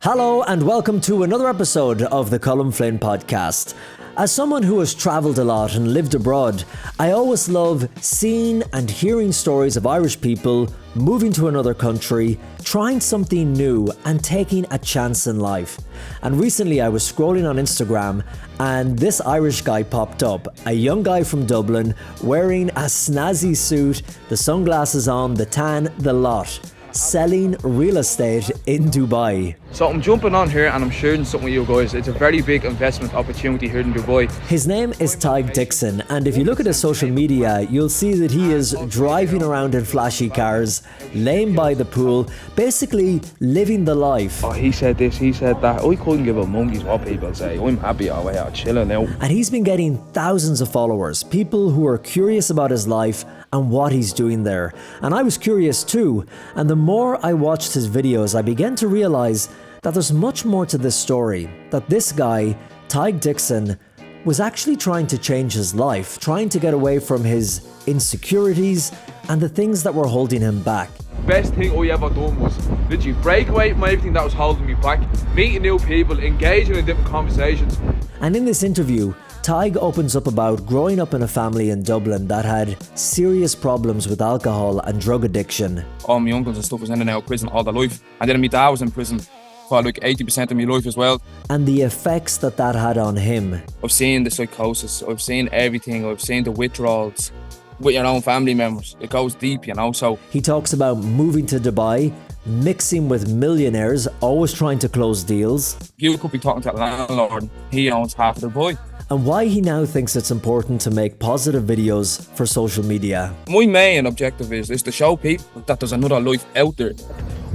Hello and welcome to another episode of the Colin Flynn podcast. As someone who has travelled a lot and lived abroad, I always love seeing and hearing stories of Irish people moving to another country, trying something new and taking a chance in life. And recently I was scrolling on Instagram and this Irish guy popped up, a young guy from Dublin wearing a snazzy suit, the sunglasses on, the tan, the lot, selling real estate in Dubai. So I'm jumping on here and I'm sharing something with you guys. It's a very big investment opportunity here in Dubai. His name is Tighe Dixon, and if you look at his social media, you'll see that he is driving around in flashy cars, laying by the pool, basically living the life. Oh, he said this, he said that. I couldn't give a monkey's what people say. I'm happy over here, chilling out. And he's been getting thousands of followers, people who are curious about his life and what he's doing there. And I was curious too, and the more I watched his videos, I began to realize that there's much more to this story, that this guy, Tighe Dixon, was actually trying to change his life, trying to get away from his insecurities and the things that were holding him back. Best thing I ever done was literally break away from everything that was holding me back, meeting new people, engaging in different conversations. And in this interview, Tighe opens up about growing up in a family in Dublin that had serious problems with alcohol and drug addiction. All my uncles and stuff was in and out of prison all their life. And then my dad was in prison for like 80% of my life as well. And the effects that had on him. I've seen the psychosis, I've seen everything, I've seen the withdrawals with your own family members. It goes deep, you know, so. He talks about moving to Dubai, mixing with millionaires, always trying to close deals. You could be talking to the landlord, he owns half of Dubai. And why he now thinks it's important to make positive videos for social media. My main objective is to show people that there's another life out there.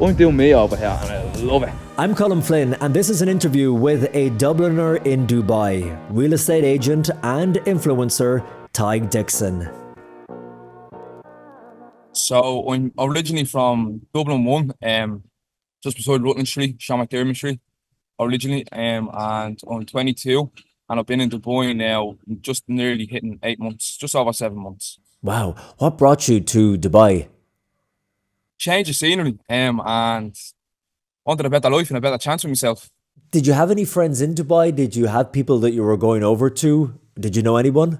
I'm doing me over here and I love it. I'm Colin Flynn and this is an interview with a Dubliner in Dubai, real estate agent and influencer Tighe Dixon. So I'm originally from Dublin 1, just beside Rutland Street, Sean McDermott Street, originally, and I'm 22. And I've been in Dubai now, just nearly hitting 8 months, just over 7 months. Wow. What brought you to Dubai? Change of scenery, and wanted a better life and a better chance for myself. Did you have any friends in Dubai? Did you have people that you were going over to? Did you know anyone?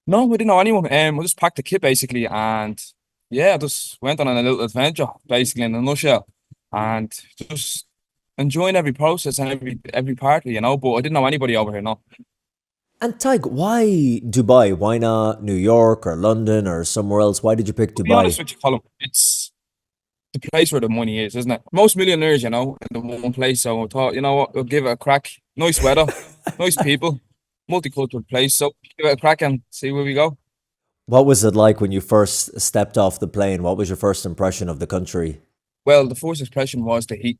No, I didn't know anyone. I just packed the kit basically, and yeah, I just went on a little adventure, basically in a nutshell, and just enjoying every process and every party, you know, but I didn't know anybody over here, no. And Tighe, why Dubai? Why not New York or London or somewhere else? Why did you pick To be honest Dubai? with you, Colin, it's the place where the money is, isn't it? Most millionaires, you know, in the one place. So I thought, you know what, we'll give it a crack. Nice weather, nice people, multicultural place. So give it a crack and see where we go. What was it like when you first stepped off the plane? What was your first impression of the country? Well, the first impression was the heat.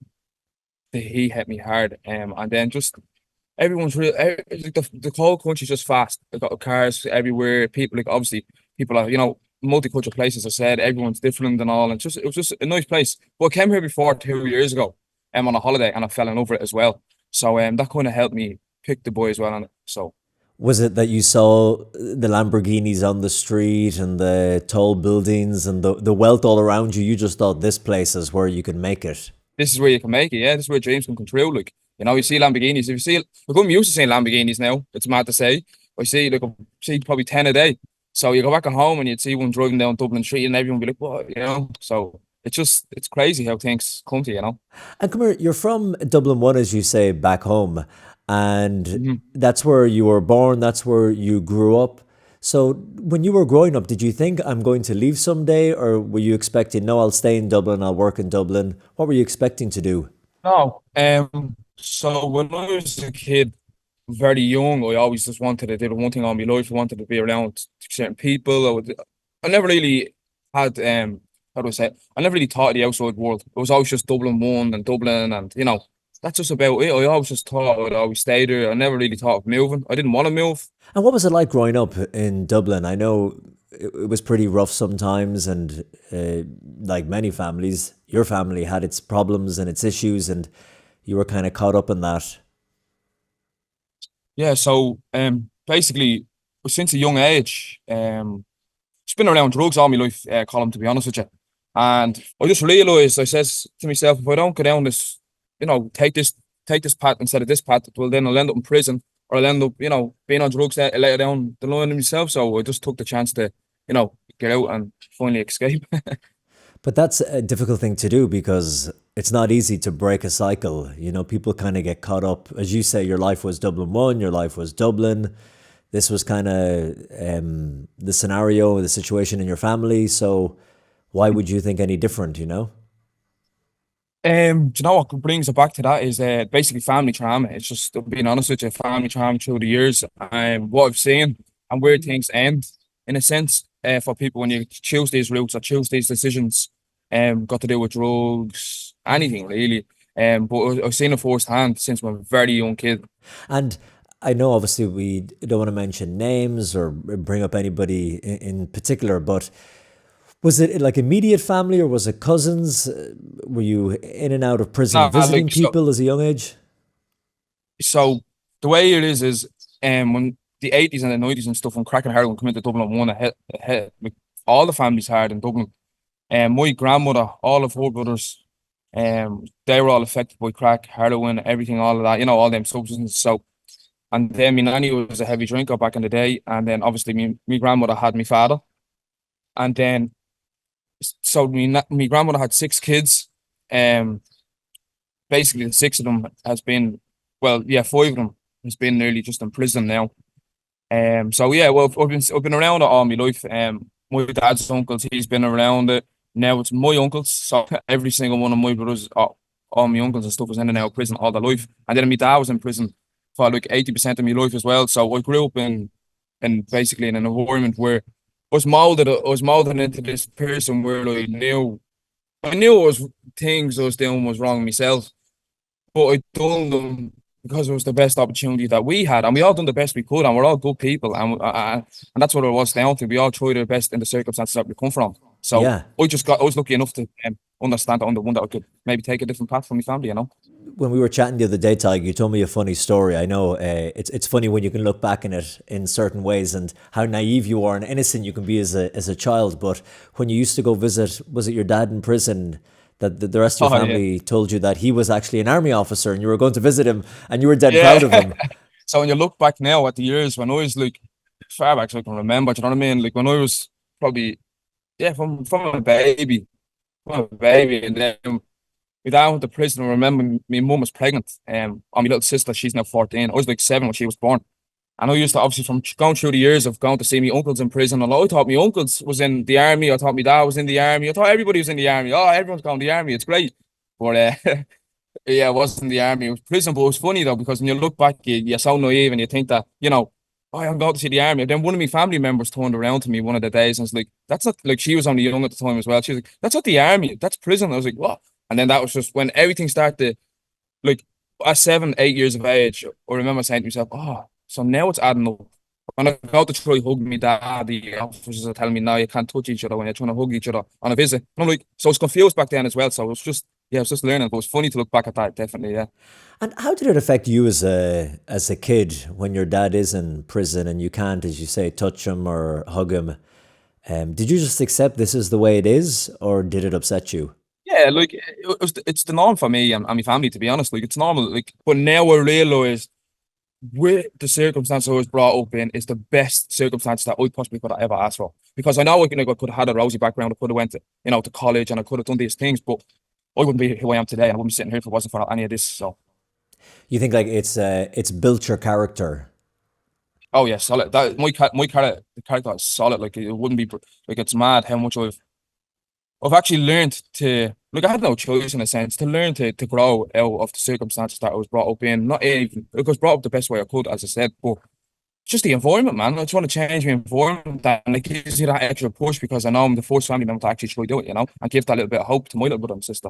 The heat hit me hard, and then just everyone's real. Like the whole country's just fast. They've got cars everywhere. People, like, obviously people are, you know, multicultural places. I said everyone's different and all, and just it was just a nice place. But I came here before 2 years ago, on a holiday, and I fell in love with it as well. So that kind of helped me pick the boy as well. And so Was it that you saw the Lamborghinis on the street and the tall buildings and the wealth all around you? You just thought this place is where you can make it. this is where you can make it. Yeah, this is where dreams can come true. Like, you know, you see Lamborghinis. If you see, look, I'm used to seeing Lamborghinis now. It's mad to say. I see probably 10 a day. So you go back at home and you'd see one driving down Dublin Street and everyone would be like, what, you know? So it's crazy how things come to you, you know? And come here, you're from Dublin 1, as you say, back home. And Mhm. that's where you were born, that's where you grew up. So when you were growing up, did you think I'm going to leave someday? Or were you expecting, no, I'll stay in Dublin, I'll work in Dublin? What were you expecting to do? No. So when I was a kid, very young, I always just wanted to do the one thing all my life. I wanted to be around certain people. I never really had, how do I say it? I never really thought of the outside world. It was always just Dublin 1 and Dublin, and, you know, that's just about it. I always just thought I'd always stay there. I never really thought of moving. I didn't want to move. And what was it like growing up in Dublin? I know it was pretty rough sometimes, and like many families, your family had its problems and its issues, and you were kind of caught up in that. Yeah, so basically, since a young age, just been around drugs all my life, Colin, to be honest with you. And I just realised, I says to myself, if I don't go down this take this path instead of this path. Well, then I'll end up in prison, or I'll end up, being on drugs later down the line myself. So I just took the chance to, get out and finally escape. But that's a difficult thing to do because it's not easy to break a cycle. You know, people kind of get caught up. As you say, your life was Dublin 1, your life was Dublin. This was kind of the scenario, the situation in your family. So why would you think any different, you know? Do you know what brings it back to that is basically family trauma. It's just being honest with you, family trauma through the years. What I've seen and where things end, in a sense, for people when you choose these routes or choose these decisions, got to do with drugs, anything really. But I've seen it firsthand since I'm a very young kid. And I know obviously we don't want to mention names or bring up anybody in particular, but was it like immediate family or was it cousins? Were you in and out of prison Nah, visiting like so, people as a young age? so the way it is when the 80s and the 90s and stuff, when crack and heroin come into Dublin, one ahead, like all the families had in Dublin. My grandmother, all of her brothers, they were all affected by crack, heroin, everything, all of that, all them substances. So, and then my nanny was a heavy drinker back in the day, and then obviously me grandmother had my father, and then so me grandmother had six kids. Um, Basically the six of them has been, well, yeah, five of them has been nearly just in prison now. So yeah, well, I've been around it all my life. My dad's uncles, he's been around it. Now it's my uncles. So every single one of my brothers, all my uncles and stuff was in and out of prison all their life. And then my dad was in prison for like 80% of my life as well. So I grew up in basically in an environment where I was molded into this person where I knew it was things I was doing was wrong myself, but I done them because it was the best opportunity that we had, and we all done the best we could, and we're all good people, and that's what it was down to. We all tried our best in the circumstances that we come from. So Yeah. I was lucky enough to understand that I'm the one that I could maybe take a different path from my family. When we were chatting the other day, Tig, you told me a funny story. I know it's funny when you can look back in it in certain ways and how naive you are and innocent you can be as a child. But when you used to go visit, was it your dad in prison? That the rest of your Oh yeah, family told you that he was actually an army officer and you were going to visit him and you were dead proud of yeah. him. So when you look back now at the years when I was like far back as I can remember, do you know what I mean? Like when I was probably, yeah, from a baby, and then my dad went to prison. I remember my mum was pregnant, and my little sister, she's now 14. I was like 7 when she was born. And I used to obviously from going through the years of going to see my uncles in prison. And I thought my uncles was in the army. I thought my dad was in the army. I thought everybody was in the army. Oh, everyone's going to the army. It's great. But yeah, it wasn't the army. It was prison. But it was funny though, because when you look back, you're so naive and you think that, oh, I'm going to see the army. And then one of my family members turned around to me one of the days and was like, that's not, like, she was only young at the time as well. She was like, that's not the army. That's prison. I was like, what? And then that was just when everything started, like at 7, 8 years of age, I remember saying to myself, oh, so now it's adding up. When I go to try hug me dad, the officers are telling me, no, you can't touch each other when you're trying to hug each other on a visit. And I'm like, so I was confused back then as well. So it was just, yeah, it was just learning. But it was funny to look back at that, definitely, yeah. And how did it affect you as a kid when your dad is in prison and you can't, as you say, touch him or hug him? Did you just accept this is the way it is, or did it upset you? Yeah, like it's the norm for me and my family, to be honest. Like it's normal. Like, but now I realise with the circumstance I was brought up in is the best circumstance that I possibly could have ever asked for. Because I know like, I could have had a rosy background, I could have went to college and I could have done these things, but I wouldn't be who I am today and I wouldn't be sitting here if it wasn't for any of this. So You think like it's built your character? oh yeah, solid. That my character is solid. Like it wouldn't be like it's mad how much I've actually learned to, like, I had no choice in a sense to learn to grow out of the circumstances that I was brought up in. Not even, I was brought up the best way I could, as I said, but just the environment, man. I just want to change my environment and it gives you that extra push because I know I'm the first family member to actually try do it, and give that little bit of hope to my little brother and sister.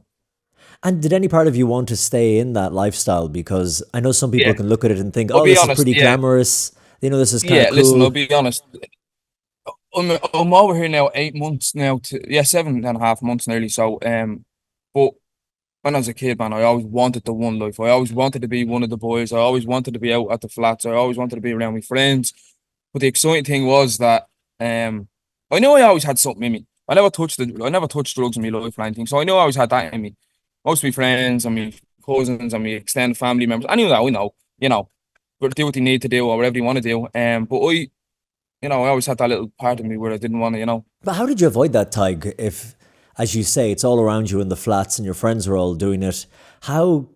And did any part of you want to stay in that lifestyle? Because I know some people Yeah, can look at it and think, I'll oh, be this is honest. pretty Yeah, glamorous. This is kind of yeah. Listen, I'll cool. be honest. I'm over here now 8 months now to, yeah, 7.5 months nearly. So but when I was a kid, man, I always wanted the one life. I always wanted to be one of the boys. I always wanted to be out at the flats. I always wanted to be around my friends. But the exciting thing was that I know I always had something in me. I never touched drugs in my life or anything. So I know I always had that in me. Most of my friends and my cousins and my extended family members. Anyone that I know, but do what they need to do or whatever they want to do. But I always had that little part of me where I didn't want to. But how did you avoid that, Tig? If, as you say, it's all around you in the flats and your friends are all doing it, how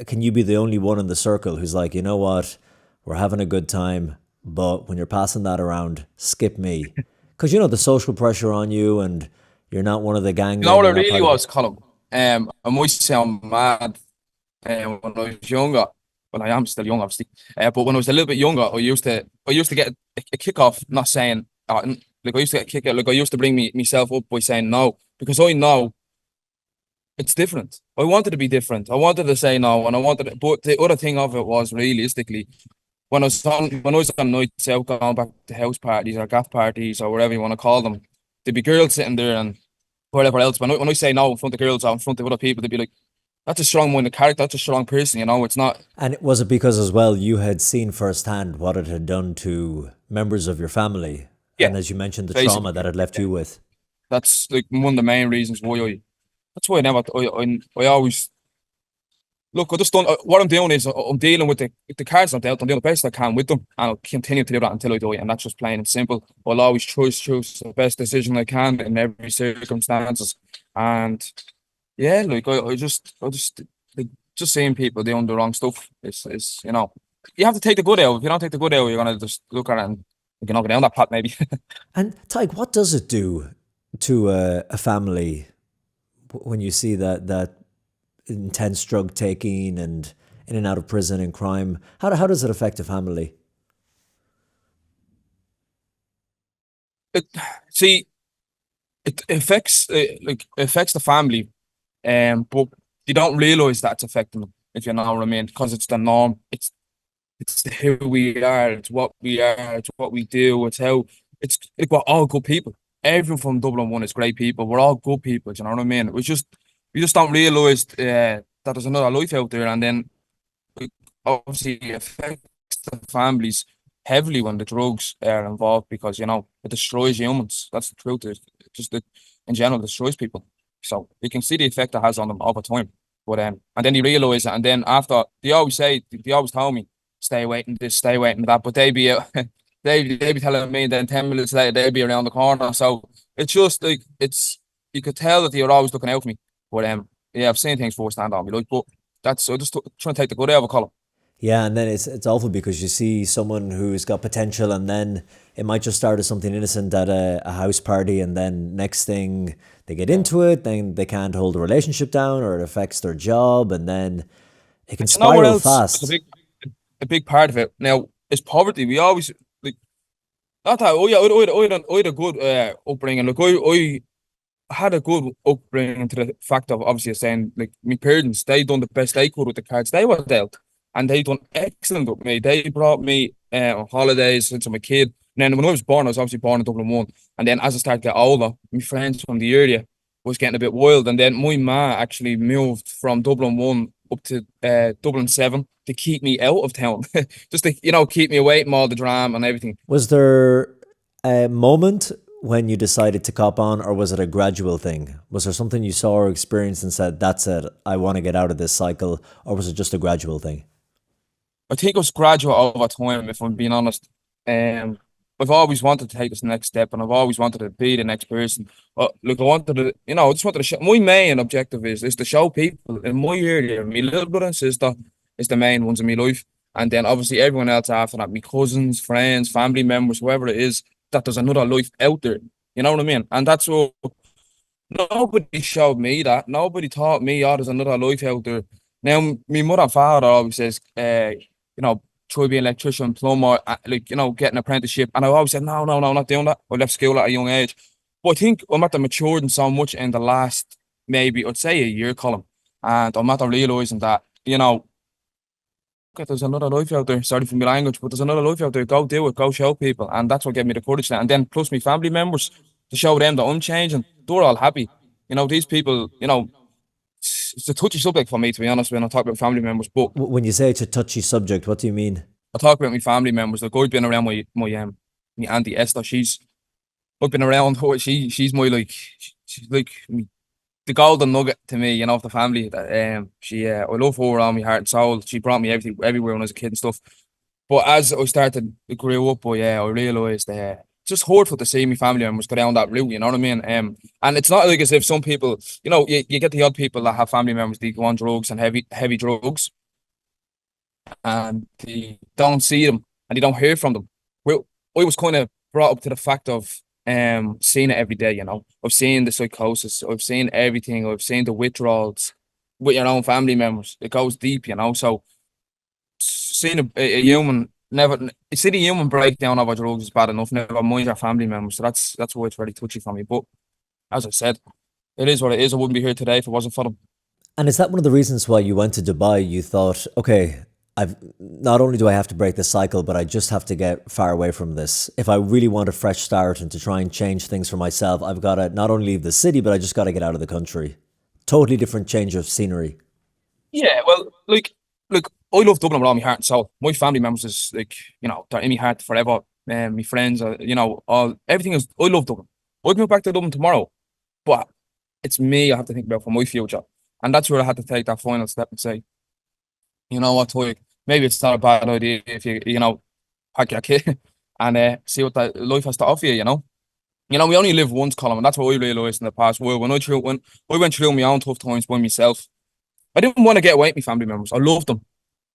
can you be the only one in the circle who's like, you know what, we're having a good time, but when you're passing that around, skip me? Because, the social pressure on you and you're not one of the gang. You know what it really was, Colin? I might sound mad when I was younger. Well, I am still young, obviously. But when I was a little bit younger, I used to get a kick off, not saying, like I used to get a kick out, like I used to bring myself up by saying no, because I know it's different. I wanted to be different. I wanted to say no, and but the other thing of it was realistically, when I was on nights out, going back to house parties or gaff parties or whatever you want to call them, there'd be girls sitting there and whatever else. When I say no in front of girls or in front of other people, they'd be like, that's a strong-minded character. That's a strong person. It's not. And was it because as well you had seen firsthand what it had done to members of your family? Yeah, And as you mentioned, the basically, trauma that it left you with. that's like one of the main reasons why that's why I always look. I just don't. What I'm doing is I'm dealing with the cards I'm dealt. I'm doing the best I can with them, and I'll continue to do that until I die. And that's just plain and simple. I'll always choose the best decision I can in every circumstances. And yeah, like I just like just seeing people doing the wrong stuff is you have to take the good out. If you don't take the good out, you're gonna just look at it and you can knock it down that pot maybe. And Tyke, what does it do to a family when you see that intense drug taking and in and out of prison and crime? How does it affect a family? It see it affects affects the family, but you don't realize that it's affecting them, if you know what I mean, because it's the norm. It's who we are. It's what we are. It's what we do. It's how it's like we're all good people. Everyone from Dublin one is great people. We're all good people. Do you know what I mean? It's just we just don't realize that there's another life out there, and then like, obviously it affects the families heavily when the drugs are involved because it destroys humans. That's the truth. It just in general destroys people. So you can see the effect it has on them over time. But and then you realise it, and then after they always tell me, stay waiting this, stay waiting that, but they be they be telling me, then 10 minutes later they'd be around the corner. So it's just like you could tell that they're always looking out for me. But yeah, I've seen things firsthand on me, like, but that's I just trying to take the good out of a column. Yeah, and then it's awful because you see someone who's got potential, and then it might just start as something innocent at a house party, and then next thing they get into it, then they can't hold a relationship down, or it affects their job, and then it can spiral fast. A big part of it now is poverty. We always like not that. Oh yeah, I had a good upbringing. Like I had a good upbringing to the fact of obviously saying like my parents, they done the best they could with the cards they were dealt, and they done excellent with me. They brought me on holidays since I'm a kid. And then when I was born, I was obviously born in Dublin 1. And then as I started to get older, my friends from the area was getting a bit wild. And then my ma actually moved from Dublin 1 up to Dublin 7 to keep me out of town. Just to, keep me away from all the drama and everything. Was there a moment when you decided to cop on, or was it a gradual thing? Was there something you saw or experienced and said, that's it, I want to get out of this cycle? Or was it just a gradual thing? I think it was gradual over time, if I'm being honest. I've always wanted to take this next step, and I've always wanted to be the next person. Look, I wanted to, I just wanted to show. My main objective is to show people in my area, my little brother and sister is the main ones in my life, and then obviously everyone else after that, my cousins, friends, family members, whoever it is, that there's another life out there. You know what I mean? And that's what nobody showed me that. Nobody taught me, there's another life out there. Now, my mother and father always says, try being an electrician, plumber, get an apprenticeship. And I always said, no, not doing that. I left school at a young age. But I think I'm at the maturing so much in the last, maybe, I'd say a year, Colin. And I'm at the realising that, there's another life out there. Sorry for my language, but there's another life out there. Go do it. Go show people. And that's what gave me the courage then. And then plus my family members, to show them that I'm changing. They're all happy. These people, it's a touchy subject for me, to be honest, when I talk about family members. But when you say it's a touchy subject, what do you mean? I talk about my family members. Like I've been around my auntie Esther. I've been around her. She's my she's like the golden nugget to me, of the family. That she I love her with all my heart and soul. She brought me everywhere when I was a kid and stuff. But as I started to grow up, I realised it's just hurtful to see my family members go down that route, you know what I mean? And it's not like as if some people, you get the odd people that have family members that go on drugs and heavy drugs, and they don't see them and they don't hear from them. Well, I was kind of brought up to the fact of seeing it every day, I've seen the psychosis, I've seen everything, I've seen the withdrawals with your own family members. It goes deep, so seeing a human never seeing a human breakdown over drugs is bad enough, never mind your family members. So that's why it's very touchy for me. But as I said, it is what it is. I wouldn't be here today if it wasn't for them. And is that one of the reasons why you went to Dubai? You thought, okay, I've not only do I have to break this cycle, but I just have to get far away from this. If I really want a fresh start and to try and change things for myself, I've got to not only leave the city, but I just got to get out of the country. Totally different change of scenery. Yeah, well, like I love Dublin with all my heart and soul. My family members is like, they're in my heart forever. My friends, all everything is. I love Dublin. I'd move back to Dublin tomorrow, but it's me. I have to think about for my future, and that's where I had to take that final step and say, you know what, Toy, maybe it's not a bad idea if you pack your kid and see what that life has to offer you. We only live once, Colin, and that's what I realised in the past. Well, when I went through my own tough times by myself, I didn't want to get away with my family members. I loved them.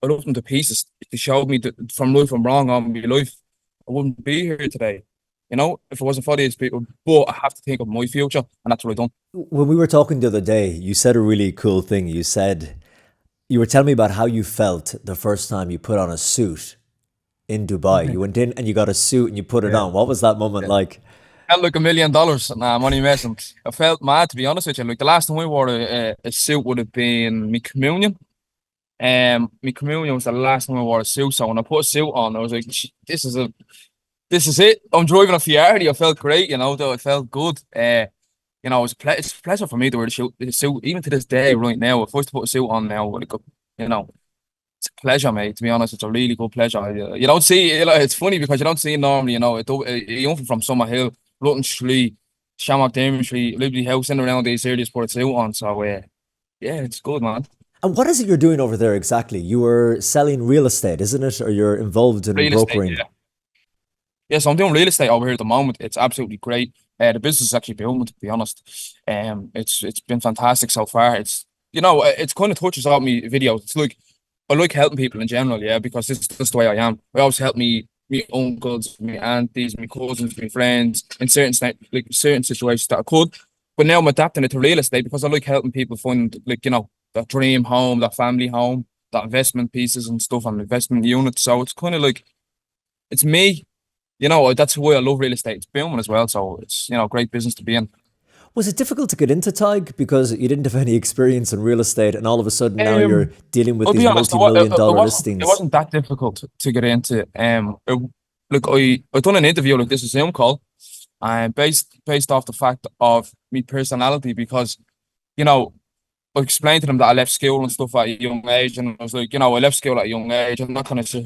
I loved them to pieces. They showed me that from right from wrong on my life. I wouldn't be here today, if it wasn't for these people. But I have to think of my future, and that's what I done. When we were talking the other day, you said a really cool thing. You said, you were telling me about how you felt the first time you put on a suit in Dubai. You went in and you got a suit and you put it Yeah. on. What was that moment like? Felt like $1 million. Nah, I'm only messing. I felt mad, to be honest with you. Like the last time I wore a suit would have been my communion. My communion was the last time I wore a suit. So when I put a suit on, I was like, this is it. I'm driving a Ferrari. I felt great, though it felt good. It's a pleasure for me to wear the suit, even to this day, right now. If I was to put a suit on now, like, it's a pleasure, mate. To be honest, it's a really good pleasure. You don't see it. It's funny because you don't see it normally. You're from Summerhill, Luton Street, Shamrock Dame Street, Liberty House, and around these areas, put a suit on. So, yeah, it's good, man. And what is it you're doing over there exactly? You were selling real estate, isn't it? Or you're involved in Real estate, brokering? yeah. Yeah, so I'm doing real estate over here at the moment. It's absolutely great. The business is actually booming, to be honest. It's been fantastic so far. It's kind of touches on me videos. It's like I like helping people in general, yeah, because this is the way I am. I always help me uncles, me aunties, me cousins, me friends in certain situations that I could. But now I'm adapting it to real estate because I like helping people find that dream home, that family home, that investment pieces and stuff and investment units. So it's kind of like it's me. That's why I love real estate. It's booming as well. So it's, great business to be in. Was it difficult to get into Tighe because you didn't have any experience in real estate and all of a sudden now you're dealing with I'll these be honest, multi-million dollar it listings? wasn't that difficult to get into. I done an interview like this, a Zoom call, and based off the fact of me personality, because I explained to them that I left school and stuff at a young age, and I was like, I left school at a young age. I'm not gonna sit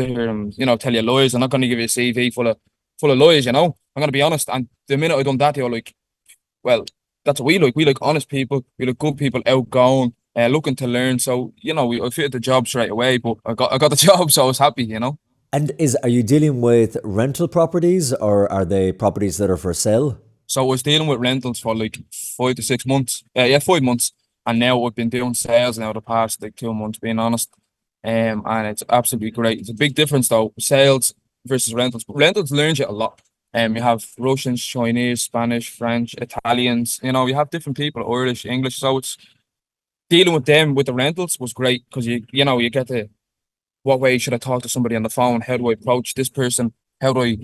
here and tell you lies. I'm not gonna give you a CV full of lies. I'm gonna be honest. And the minute I done that, they were like, well, that's what we like. We like honest people. We like good people, outgoing, looking to learn. So I fitted the job straight away. But I got the job, so I was happy. And are you dealing with rental properties or are they properties that are for sale? So I was dealing with rentals for like 5 to 6 months. Yeah, 5 months. And now I've been doing sales now the past like 2 months, being honest. And it's absolutely great. It's a big difference though, sales versus rentals. But rentals learns you a lot. You have Russians, Chinese, Spanish, French, Italians. You have different people, Irish, English. So it's dealing with them with the rentals was great because you get to what way should I talk to somebody on the phone? How do I approach this person? How do I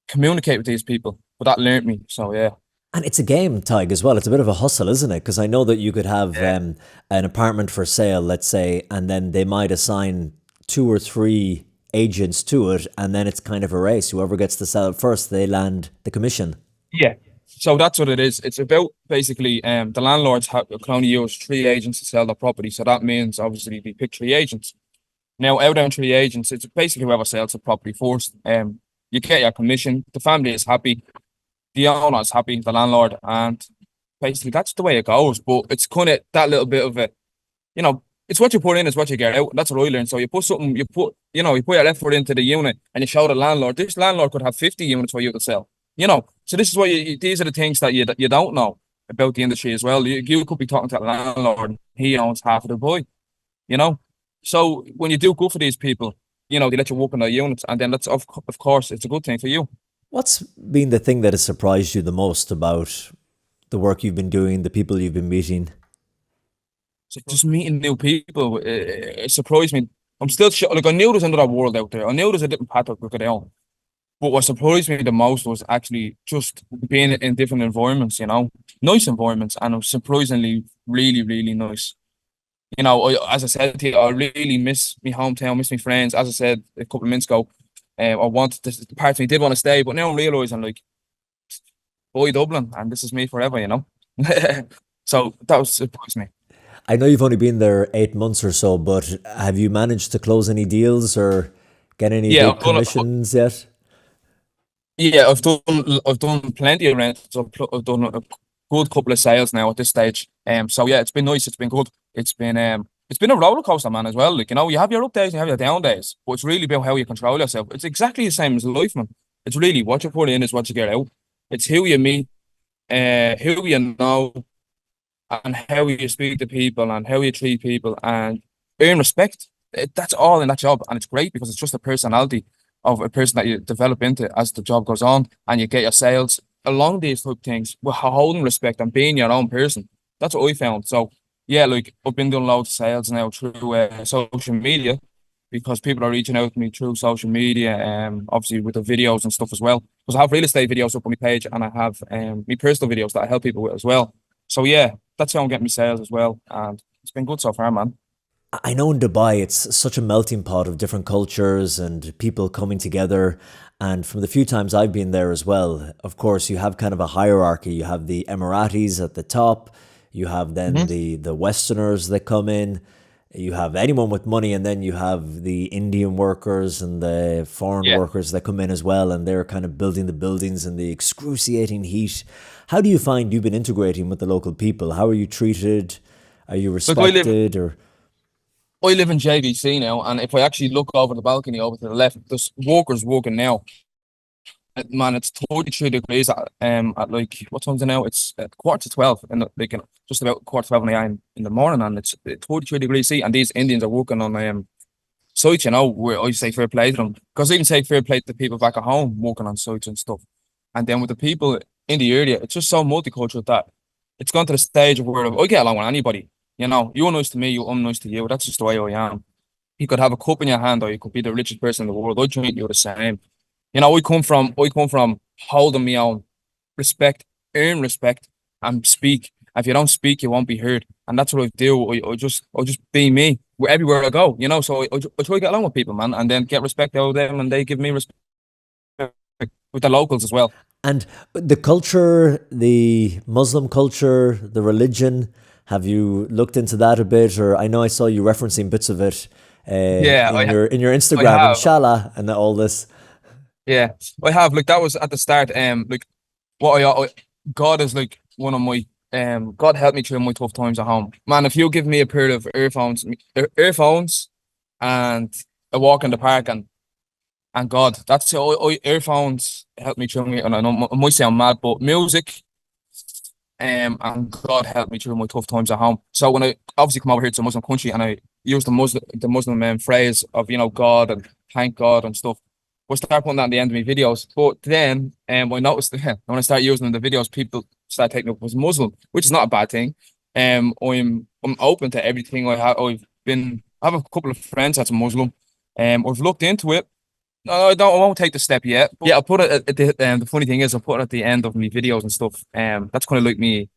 communicate with these people? But that learned me. So yeah. And it's a game, Tig, as well. It's a bit of a hustle, isn't it? Because I know that you could have an apartment for sale, let's say, and then they might assign 2 or 3 agents to it, and then it's kind of a race. Whoever gets to sell it first, they land the commission. Yeah. So that's what it is. It's about basically the landlords can only use 3 agents to sell their property. So that means obviously we pick 3 agents. Now out of 3 agents, it's basically whoever sells the property first. You get your commission. The family is happy. The owner is happy, the landlord, and basically that's the way it goes. But it's kind of that little bit of a, you know, it's what you put in is what you get out. That's what I learned. So you put something, you put your effort into the unit and you show the landlord. This landlord could have 50 units for you to sell. So this is what these are the things that you don't know about the industry as well. You could be talking to a landlord, he owns half of the boy, you know. So when you do good for these people, they let you work in their units, and then that's of course it's a good thing for you. What's been the thing that has surprised you the most about the work you've been doing, the people you've been meeting? So just meeting new people, it surprised me. I'm still like I knew there's another world out there. I knew there's a different path to go down. But what surprised me the most was actually just being in different environments, nice environments, and it was surprisingly really, really nice. As I said to you, I really miss my hometown, miss my friends. As I said a couple of minutes ago, I wanted this part of me did want to stay, but now I'm realising like, boy, Dublin, and this is me forever. So that was surprised me. I know you've only been there 8 months or so, but have you managed to close any deals or get any Yeah, big commissions yet? yeah, I've done plenty of rentals. I've done a good couple of sales now at this stage. So yeah, it's been nice. It's been good. It's been a roller coaster, man, as well. Like, you have your up days and you have your down days, but it's really about how you control yourself. It's exactly the same as life, man. It's really what you put in is what you get out. It's who you meet, who you know, and how you speak to people and how you treat people and earn respect. That's all in that job, and it's great because it's just a personality of a person that you develop into as the job goes on, and you get your sales along these type of things with holding respect and being your own person. That's what I found. So yeah, like I've been doing loads of sales now through social media because people are reaching out to me through social media, obviously with the videos and stuff as well. Because I have real estate videos up on my page, and I have my personal videos that I help people with as well. So yeah, that's how I'm getting my sales as well, and it's been good so far, man. I know in Dubai it's such a melting pot of different cultures and people coming together. And from the few times I've been there as well, of course, you have kind of a hierarchy. You have the Emiratis at the top, you have then Hmm. the Westerners that come in, you have anyone with money, and then you have the Indian workers and the foreign Yeah. workers that come in as well, and they're kind of building the buildings in the excruciating heat. How do you find you've been integrating with the local people? How are you treated? Are you Look, I live respected or? I live in JVC now, and if I actually look over the balcony over to the left, there's workers working now. Man, it's 33 degrees at like what time's it now? It's at quarter to 12 and like just about quarter to 12 in the AM in the morning, and it's 33 degrees C, and these Indians are working on sites, where I say fair play to them. Because I even say fair play to people back at home working on sites and stuff. And then with the people in the area, it's just so multicultural that it's gone to the stage where I get along with anybody. You're nice to me, I'm nice to you. That's just the way I am. You could have a cup in your hand, or you could be the richest person in the world. I treat you the same. I come from holding my own, respect, earn respect, and speak. If you don't speak, you won't be heard, and that's what I do. I just be me everywhere I go. So I try to get along with people, man, and then get respect out of them, and they give me respect with the locals as well. And the culture, the Muslim culture, the religion, have you looked into that a bit? Or I know I saw you referencing bits of it Yeah, in your I Instagram, have. inshallah, and all this. Yeah, I have. Like that was at the start. Like what God is like one of my God helped me through my tough times at home. Man, if you give me a pair of earphones and a walk in the park and God, that's earphones helped me through me. And I know I might sound mad, but music and God helped me through my tough times at home. So when I obviously come over here to a Muslim country and I use the Muslim phrase of God and thank God and stuff, we'll start putting that at the end of my videos. But then I noticed that when I start using them in the videos, people start taking up as Muslim, which is not a bad thing. I'm open to everything. I have a couple of friends that's Muslim. I've looked into it. No, I won't take the step yet. But yeah, I'll put it the funny thing is I'll put it at the end of my videos and stuff. That's kind of like me.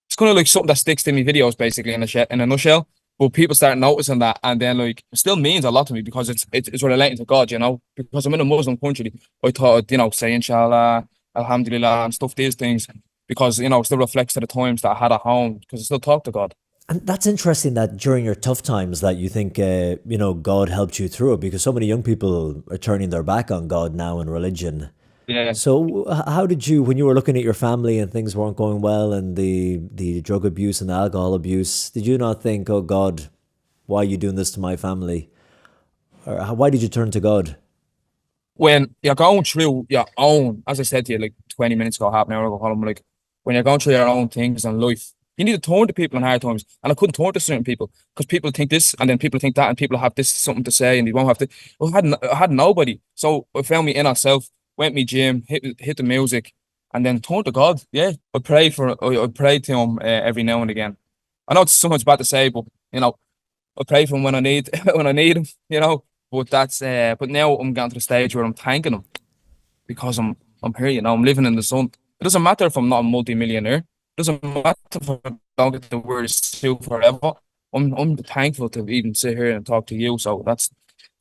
It's kind of like something that sticks to me videos, basically, in a nutshell. But people start noticing that, and then like it still means a lot to me because it's relating to God, Because I'm in a Muslim country, I thought say Inshallah, Alhamdulillah, and stuff these things because it still reflects to the times that I had at home because I still talk to God. And that's interesting that during your tough times that you think, God helped you through it, because so many young people are turning their back on God now and religion. Yeah. So, how did you, when you were looking at your family and things weren't going well, and the drug abuse and the alcohol abuse, did you not think, "Oh God, why are you doing this to my family?" Or why did you turn to God? When you're going through your own, as I said to you like 20 minutes ago, half an hour ago, Colin, like when you're going through your own things in life, you need to turn to people in hard times. And I couldn't turn to certain people because people think this and then people think that and people have this something to say and they won't have to. Well, I had nobody. So I found me inner self, went me gym, hit the music, and then turned to God. Yeah. I pray to him every now and again. I know it's so much bad to say, but I pray for him when I need when I need him, But that's but now I'm getting to the stage where I'm thanking him because I'm here, I'm living in the sun. It doesn't matter if I'm not a multi-millionaire. It doesn't matter if I don't get to wear a suit forever. I'm thankful to even sit here and talk to you. So that's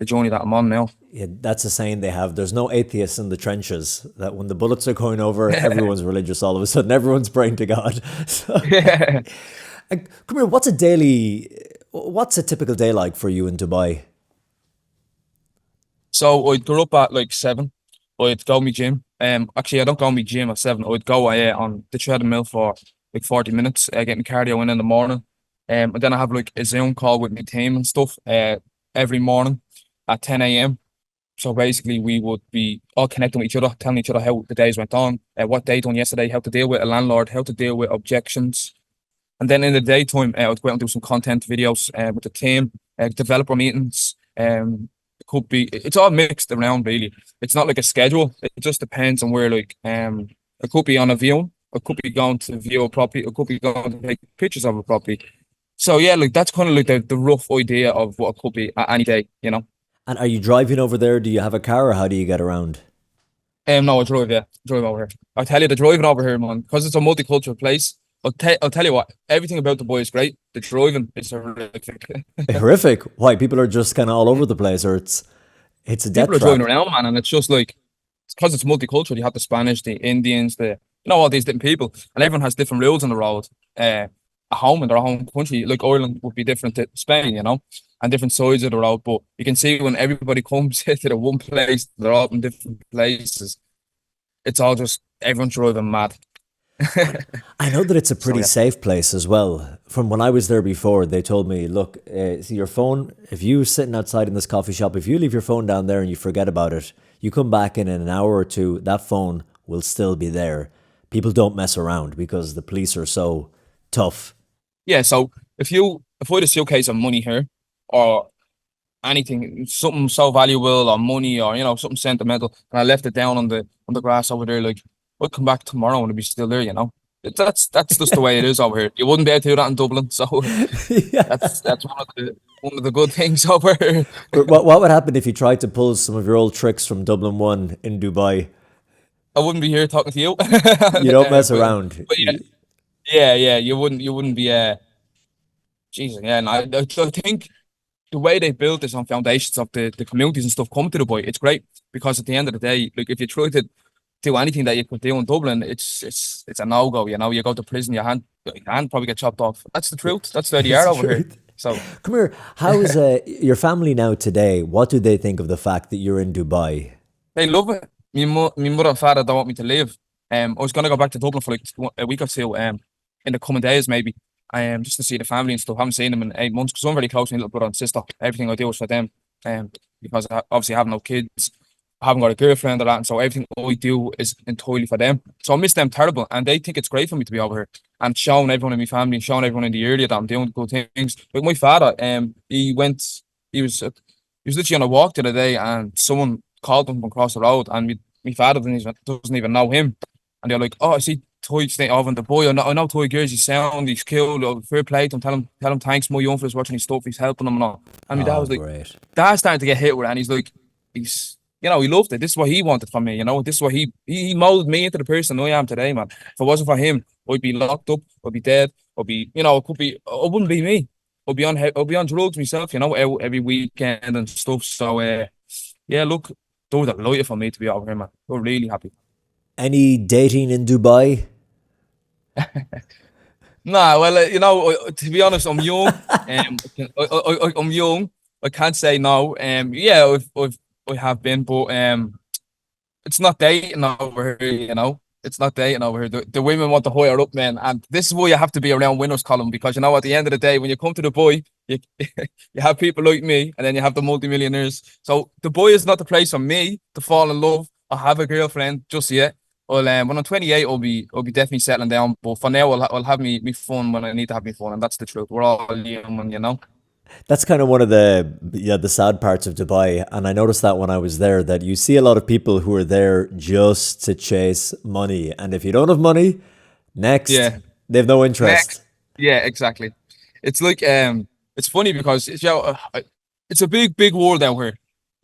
the journey that I'm on now. Yeah, that's a saying they have. There's no atheists in the trenches. That when the bullets are going over, everyone's religious all of a sudden. Everyone's praying to God. So, Yeah. come here. What's a typical day like for you in Dubai? So I'd grew up at like 7. I'd go my gym. Actually, I don't go my gym at 7. I'd go on the treadmill for like 40 minutes, get my cardio in the morning. And then I have like a Zoom call with my team and stuff every morning at 10 a.m. So basically, we would be all connecting with each other, telling each other how the days went on, what they done yesterday, how to deal with a landlord, how to deal with objections. And then in the daytime, I would go out and do some content videos with the team, developer meetings. It could be, it's all mixed around really. It's not like a schedule. It just depends on where, it could be on a view. It could be going to view a property. It could be going to take pictures of a property. So yeah, like that's kind of like the rough idea of what it could be at any day. And are you driving over there? Do you have a car, or how do you get around? No, I drive, yeah, drive over here. I tell you, the driving over here, man, because it's a multicultural place. I'll tell you what, everything about the boy is great. The driving is horrific. Horrific. Why people are just kind of all over the place, or it's a death People are driving trap. around, man, and it's just like it's because it's multicultural. You have the Spanish, the Indians, all these different people, and everyone has different rules on the road. At home in their home country, like Ireland would be different to Spain, and different sides of the road. But you can see when everybody comes to the one place, they're all in different places. It's all just everyone driving mad. I know that it's a So pretty yeah. safe place as well. From when I was there before, they told me, look, see your phone, if you sitting outside in this coffee shop, if you leave your phone down there and you forget about it, you come back in an hour or two, that phone will still be there. People don't mess around because the police are so tough. Yeah, so if I had a suitcase of money here or anything, something so valuable or money or something sentimental, and I left it down on the grass over there, like I'd come back tomorrow and it'd be still there. That's just the way it is over here. You wouldn't be able to do that in Dublin, so Yeah. that's one of the good things over here. But what would happen if you tried to pull some of your old tricks from Dublin 1 in Dubai? I wouldn't be here talking to you. You don't mess But around. but yeah, you wouldn't be Jesus, yeah, and I think the way they built this on foundations of the communities and stuff coming to the boy, it's great because at the end of the day, like if you try to do anything that you could do in Dublin, it's a no go. You go to prison, your hand probably get chopped off. That's the truth. That's the way they It's are the over here. truth. So Come here. How is your family now today? What do they think of the fact that you're in Dubai? they love it. My mother and father don't want me to leave. I was gonna go back to Dublin for like a week or two. In the coming days maybe. Just to see the family and stuff. I haven't seen them in 8 months because I'm very close to my little brother and sister. Everything I do is for them. Because obviously I have no kids. I haven't got a girlfriend or that, and so everything I do is entirely for them. So I miss them terrible, and they think it's great for me to be over here and showing everyone in my family and showing everyone in the area that I'm doing good things. Like my father, he was literally on a walk the other day, and someone called him from across the road, and my father doesn't even know him, and they're like, "Oh, I see Tighe staying over the boy. I know Tighe Gears. He's sound. He's cool. Fair play to him. Tell him thanks, my young for watching his stuff. He's helping him and all." And my dad Oh, was like, great. "Dad's starting to get hit with it," and he's like, he loved it. This is what he wanted from me. This is what he molded me into the person I am today, man. If it wasn't for him, I'd be locked up. I'd be dead. I'd be, it could be. It wouldn't be me. I'd be on drugs myself. Out every weekend and stuff. So, yeah, look, they were delighted for me to be over here, man. They are really happy. Any dating in Dubai? Nah, well, to be honest, I'm young. I'm young. I can't say no. Yeah, I have been, but it's not dating over here, you know. It's not dating over here. The women want the higher up men, and this is why you have to be around winners, Colin, because you know at the end of the day, when you come to the boy, you you have people like me, and then you have the multimillionaires. So the boy is not the place for me to fall in love or have a girlfriend just yet. Well, when I'm 28, I'll be definitely settling down. But for now, I'll have me fun when I need to have me fun, and that's the truth. We're all human, you know. That's kind of one of the sad parts of Dubai, and I noticed that when I was there that you see a lot of people who are there just to chase money, and if you don't have money, next Yeah. they've no Next. interest. Yeah, exactly. It's like it's funny because it's a big world out here.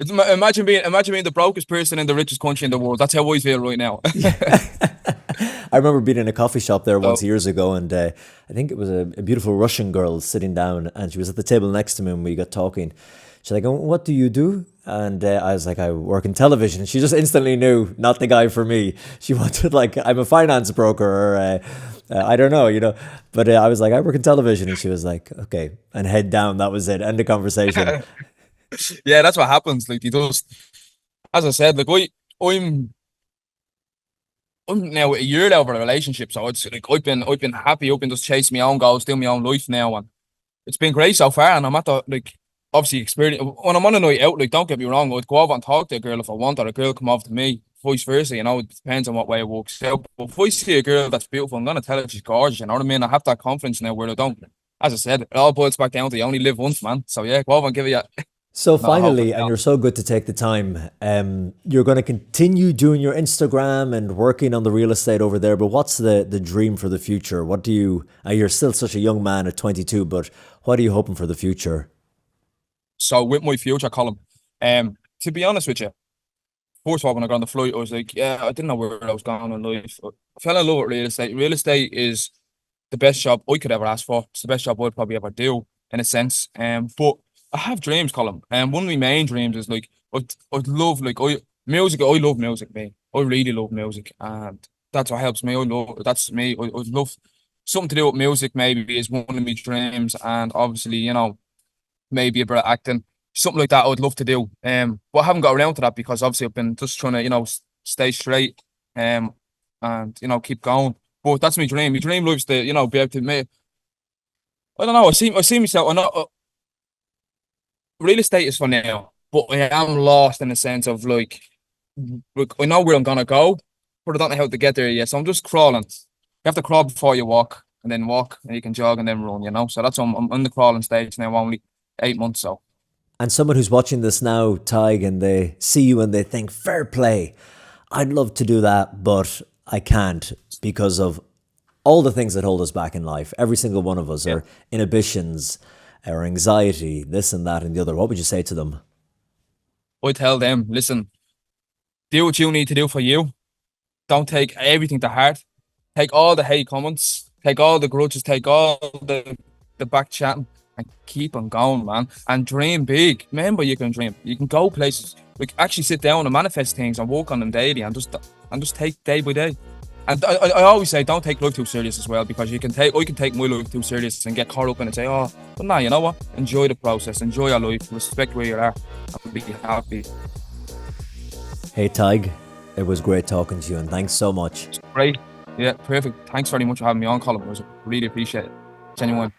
Imagine being the brokest person in the richest country in the world. That's how I feel right now. I remember being in a coffee shop there once So years ago, and I think it was a beautiful Russian girl sitting down, and she was at the table next to me, and we got talking. She's like, "Oh, what do you do?" And I was like, "I work in television." She just instantly knew not the guy for me. She wanted like, "I'm a finance broker," or I don't know, you know. But I was like, "I work in television," and she was like, "Okay," and head down. That was it. End of conversation. yeah, that's what happens. Like you just, as I said, like I'm I'm now a year out of a relationship, so it's like I've been happy. I've been just chasing my own goals, doing my own life now, and it's been great so far. And I'm at the like obviously experience when I'm on a night out. Like don't get me wrong, I'd go over and talk to a girl if I want, or a girl come over to me. Vice versa, you know, it depends on what way it works out. But if I see a girl that's beautiful, I'm gonna tell her she's gorgeous. You know what I mean? I have that confidence now where I don't. As I said, it all boils back down to you only live once, man. So yeah, go over and give it a So no, finally, hopefully and not. you're so good to take the time. You're going to continue doing your Instagram and working on the real estate over there. But what's the dream for the future? What do you? You're still such a young man at 22, but what are you hoping for the future? So with my future column, to be honest with you, first of all, when I got on the flight, I was like, yeah, I didn't know where I was going in life. I fell in love with real estate. Real estate is the best job I could ever ask for. It's the best job I'd probably ever do, in a sense. But I have dreams, Colin. And one of my main dreams is like I'd love like music. I love music, man. I really love music, and that's what helps me. I love that's me. I'd love something to do with music. Maybe is one of my dreams, and obviously, you know, maybe a bit of acting, something like that. I would love to do. But I haven't got around to that because obviously I've been just trying to, you know, stay straight, and you know, keep going. But that's my dream. My dream lives to, you know, be able to make. I don't know. I see myself. I'm not. Real estate is for now, but I am lost in the sense of like, look, I know where I'm gonna go, but I don't know how to get there yet. So I'm just crawling. You have to crawl before you walk, and then walk, and you can jog and then run. You know. So that's I'm in the crawling stage now. Only 8 months. So. And someone who's watching this now, Tig, and they see you and they think, fair play. I'd love to do that, but I can't because of all the things that hold us back in life. Every single one of us Yeah. are inhibitions, our anxiety, this and that and the other. What would you say to them? I tell them, listen, do what you need to do for you. Don't take everything to heart. Take all the hate comments, take all the grudges, take all the back chatting, and keep on going, man. And dream big. Remember, you can dream. You can go places. Like actually sit down and manifest things and work on them daily, and just take day by day. And I always say, don't take life too serious as well, because I can take my life too serious and get caught up in it and say, oh, but nah, you know what? Enjoy the process, enjoy your life, respect where you are, and be happy. Hey, Tig, it was great talking to you and thanks so much. Great. Yeah, perfect. Thanks very much for having me on, Colin. I really appreciate it. Genuine.